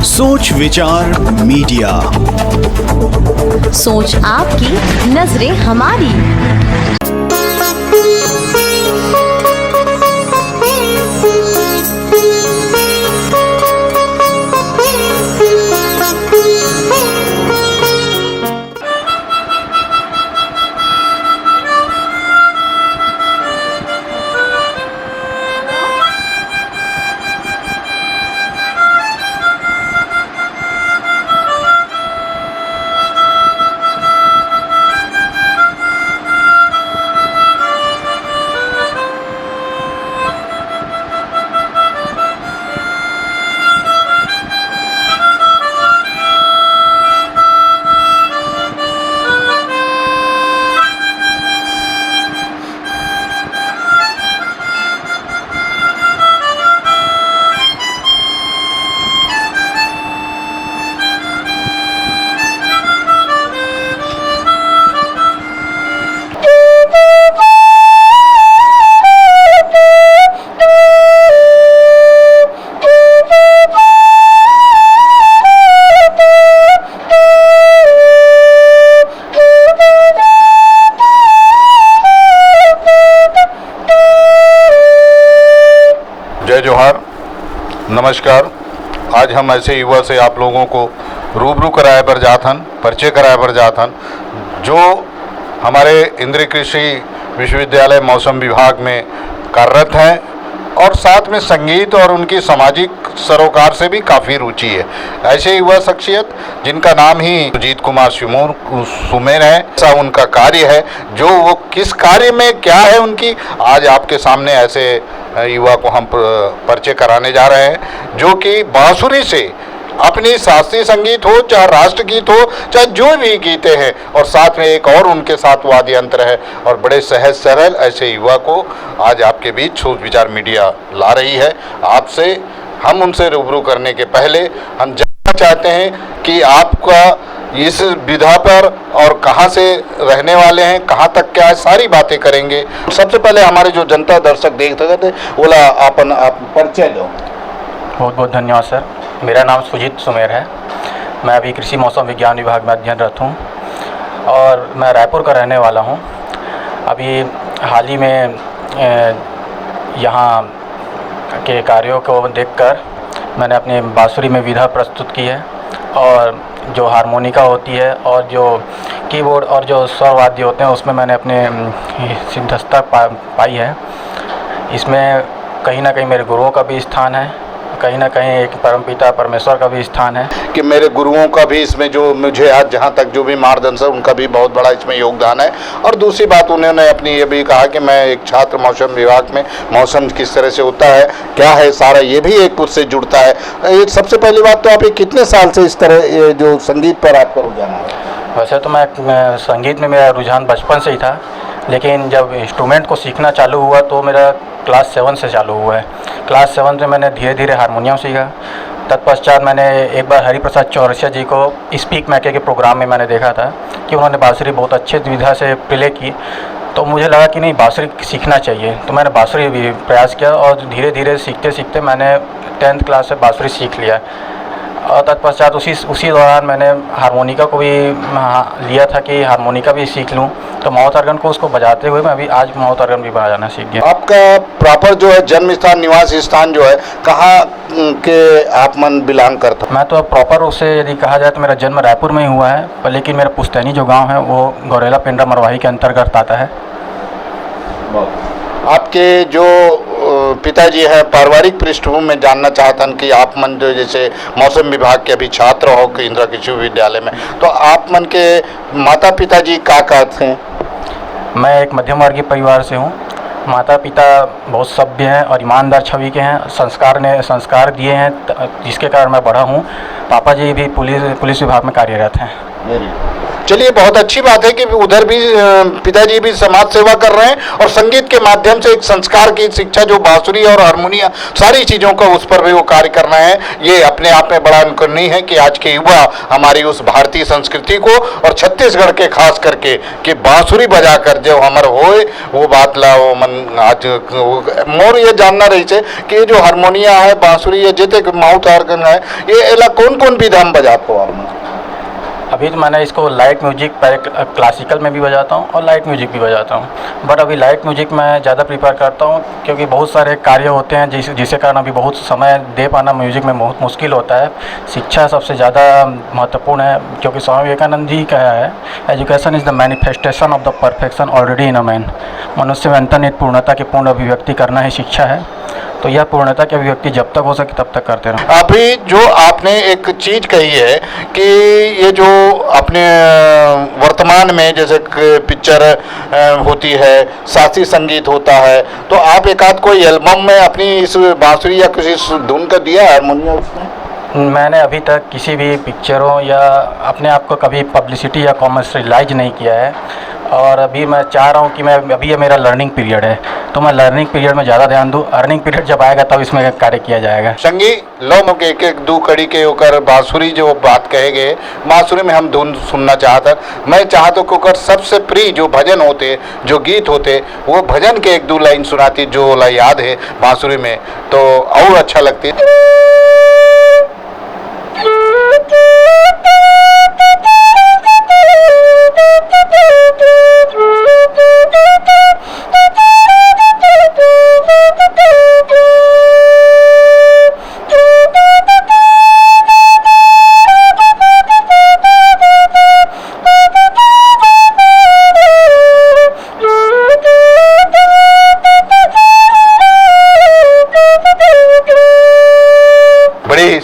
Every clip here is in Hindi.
सोच विचार मीडिया, सोच आपकी, नजरें हमारी। जय जोहार, नमस्कार। आज हम ऐसे युवा से आप लोगों को रूबरू कराए पर जाथन, परिचय कराए पर जाथन, जो हमारे इंद्रीय कृषि विश्वविद्यालय मौसम विभाग में कार्यरत हैं और साथ में संगीत और उनकी सामाजिक सरोकार से भी काफ़ी रुचि है। ऐसे युवा शख्सियत जिनका नाम ही सुजीत कुमार सुमेर है, ऐसा उनका कार्य है। जो वो किस कार्य में क्या है उनकी, आज आपके सामने ऐसे युवा को हम परिचय कराने जा रहे हैं, जो कि बांसुरी से अपनी शास्त्रीय संगीत हो, चाहे राष्ट्रगीत हो, चाहे जो भी गीते हैं, और साथ में एक और उनके साथ वाद्य यंत्र है, और बड़े सहज सरल ऐसे युवा को आज आपके बीच सोच विचार मीडिया ला रही है। आपसे हम उनसे रूबरू करने के पहले हम जानना चाहते हैं कि आपका इस विधा पर और कहाँ से रहने वाले हैं, कहाँ तक क्या है, सारी बातें करेंगे। सबसे पहले हमारे जो जनता दर्शक देखते थे, बोला आप परिचय दो। बहुत बहुत धन्यवाद सर। मेरा नाम सुजीत सुमेर है। मैं अभी कृषि मौसम विज्ञान विभाग में अध्ययनरत हूँ और मैं रायपुर का रहने वाला हूँ। अभी हाल ही में यहाँ के कार्यों को देखकर मैंने अपने बांसुरी में विधा प्रस्तुत की है, और जो हारमोनिका होती है और जो कीबोर्ड और जो स्वर वाद्य होते हैं उसमें मैंने अपने सिद्धता पाई है। इसमें कहीं ना कहीं मेरे गुरुओं का भी स्थान है, कहीं ना कहीं एक परमपिता परमेश्वर का भी स्थान है कि मेरे गुरुओं का भी इसमें, जो मुझे आज जहाँ तक जो भी मार्गदर्शन, उनका भी बहुत बड़ा इसमें योगदान है। और दूसरी बात, उन्होंने अपनी ये भी कहा कि मैं एक छात्र मौसम विभाग में, मौसम किस तरह से होता है, क्या है, सारा ये भी एक उससे जुड़ता है। सबसे पहली बात तो आप कितने साल से इस तरह जो संगीत पर आपका रुझान है? वैसे तो मैं संगीत में मेरा रुझान बचपन से ही था, लेकिन जब इंस्ट्रूमेंट को सीखना चालू हुआ तो मेरा क्लास 7 से चालू हुआ है। क्लास 7 से मैंने धीरे धीरे हारमोनियम सीखा। तत्पश्चात मैंने एक बार हरिप्रसाद चौरसिया जी को स्पीक मैके के प्रोग्राम में मैंने देखा था कि उन्होंने बांसुरी बहुत अच्छे विधा से प्ले की, तो मुझे लगा कि नहीं, बांसुरी सीखना चाहिए। तो मैंने बांसुरी भी प्रयास किया और धीरे धीरे सीखते सीखते मैंने 10th क्लास से बांसुरी सीख लिया। और तत्पश्चात उसी दौरान मैंने हारमोनिका को भी लिया था कि हारमोनिका भी सीख लूं, तो माउथ ऑर्गन को उसको बजाते हुए मैं अभी आज माउथ ऑर्गन भी बजाना सीख गया। आपका प्रॉपर जो है जन्म स्थान, निवास स्थान जो है, कहाँ के आप मन बिलोंग करते? मैं तो प्रॉपर उससे यदि कहा जाए तो मेरा जन्म रायपुर में ही हुआ है, पर लेकिन मेरा पुश्तैनी जो गाँव है वो गौरेला पेंड्रा मरवाही के अंतर्गत आता है। आपके जो पिताजी हैं, पारिवारिक पृष्ठभूमि में जानना चाहता हूँ कि आप मन जो जैसे मौसम विभाग के अभी छात्र हो केंद्रीय कृषि विश्वविद्यालय में, तो आप मन के माता पिताजी क्या कहते हैं? मैं एक मध्यम वर्गीय परिवार से हूँ। माता पिता बहुत सभ्य हैं और ईमानदार छवि के हैं, संस्कार दिए हैं, जिसके कारण मैं बढ़ा हूँ। पापा जी भी पुलिस विभाग में कार्यरत हैं। चलिए, बहुत अच्छी बात है कि उधर भी पिताजी भी समाज सेवा कर रहे हैं और संगीत के माध्यम से एक संस्कार की शिक्षा जो बांसुरी और हारमोनिया सारी चीज़ों का उस पर भी वो कार्य कर रहे हैं। ये अपने आप में बड़ा अनुकरणीय है कि आज के युवा हमारी उस भारतीय संस्कृति को और छत्तीसगढ़ के खास करके कि बांसुरी बजाकर जो हमर होए वो बात ला वो मन आज मोर ये जानना रही है कि ये जो हारमोनिया है बांसुरी है जिते माउथ ऑर्गन है ये एला कौन कौन विधा में बजाते हो आप? अभी तो मैंने इसको लाइट म्यूजिक पहले क्लासिकल में भी बजाता हूँ और लाइट म्यूजिक भी बजाता हूँ, बट अभी लाइट म्यूजिक मैं ज़्यादा प्रीफर करता हूँ क्योंकि बहुत सारे कार्य होते हैं जिसके कारण अभी बहुत समय दे पाना म्यूजिक में बहुत मुश्किल होता है। शिक्षा सबसे ज़्यादा महत्वपूर्ण है क्योंकि स्वामी विवेकानंद जी कहा है, education is the manifestation of the perfection already in a man. मनुष्य में अंतर्निहित पूर्णता की पूर्ण अभिव्यक्ति करना ही शिक्षा है, तो यह पूर्णता की अभिव्यक्ति जब तक हो सके तब तक करते रहो। अभी जो आपने एक चीज कही है कि ये जो अपने वर्तमान में जैसे पिक्चर होती है, शास्त्रीय संगीत होता है, तो आप एक आध कोई एल्बम में अपनी इस बांसुरी या किसी धुन का दिया हारमोनियम उसमें? मैंने अभी तक किसी भी पिक्चरों या अपने आप को कभी पब्लिसिटी या कॉमर्शलाइज नहीं किया है और अभी मैं चाह रहा हूँ कि मैं अभी ये मेरा लर्निंग पीरियड है तो मैं लर्निंग पीरियड में ज़्यादा ध्यान दूँ। अर्निंग पीरियड जब आएगा तब इसमें कार्य किया जाएगा। संगी लो मुके एक दो कड़ी के होकर बांसुरी जो बात कहे गए बांसुरी में हम धुन सुनना चाहता मैं चाहता हूँ कि सबसे प्रिय जो भजन होते जो गीत होते वो भजन के एक दो लाइन सुनाती जो याद है बांसुरी में तो और अच्छा लगती।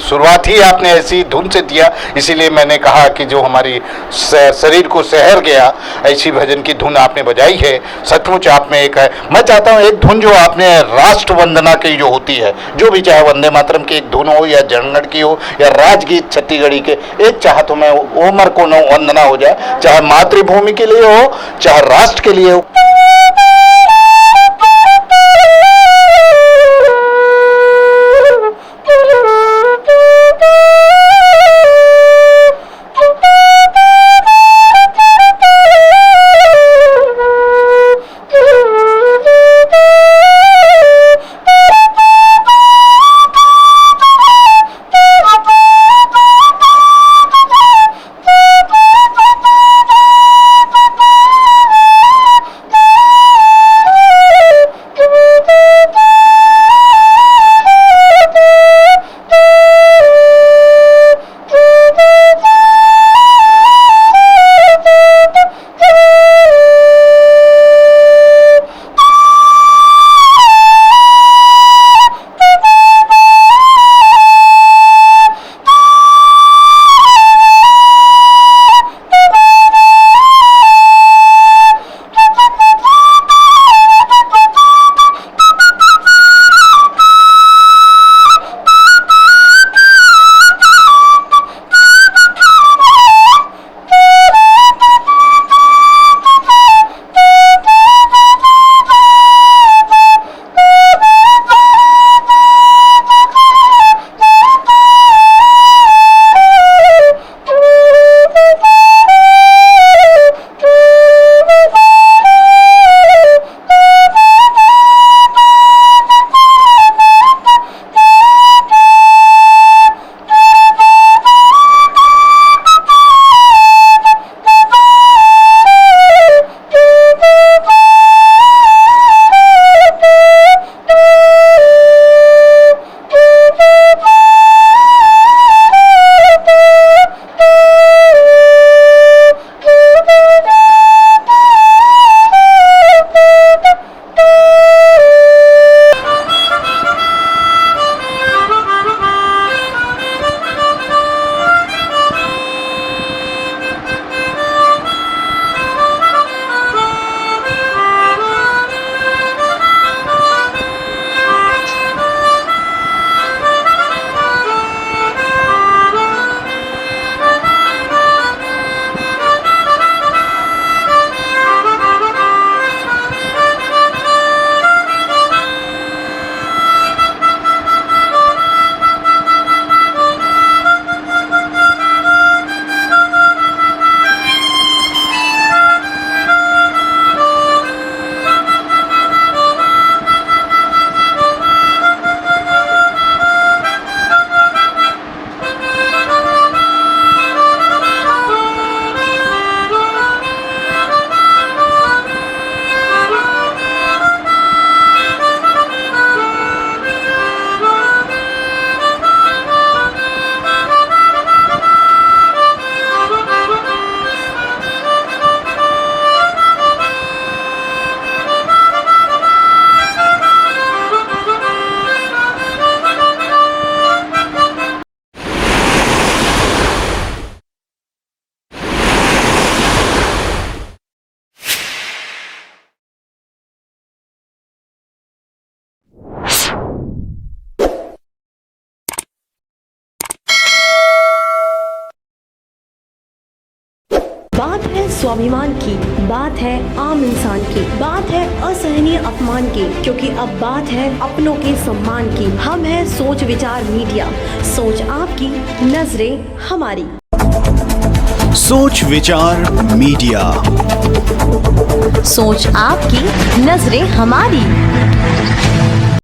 शुरुआत ही आपने ऐसी धुन से दिया, इसीलिए मैंने कहा कि जो हमारी शरीर को सहर गया ऐसी भजन की धुन आपने बजाई है। सचमुच आप में एक है। मैं चाहता हूँ एक धुन जो आपने राष्ट्र वंदना की जो होती है जो भी चाहे वंदे मातरम की एक धुन हो या जनगण की हो या राजगीत छत्तीसगढ़ी के एक चाहता हूँ मैं उमर को वंदना हो जाए, चाहे मातृभूमि के लिए हो चाहे राष्ट्र के लिए हो। स्वाभिमान की, बात है आम इंसान की, बात है असहनीय अपमान की, क्योंकि अब बात है अपनों के सम्मान की। हम है सोच विचार मीडिया, सोच आपकी, नजरें हमारी। सोच विचार मीडिया, सोच आपकी, नजरें हमारी।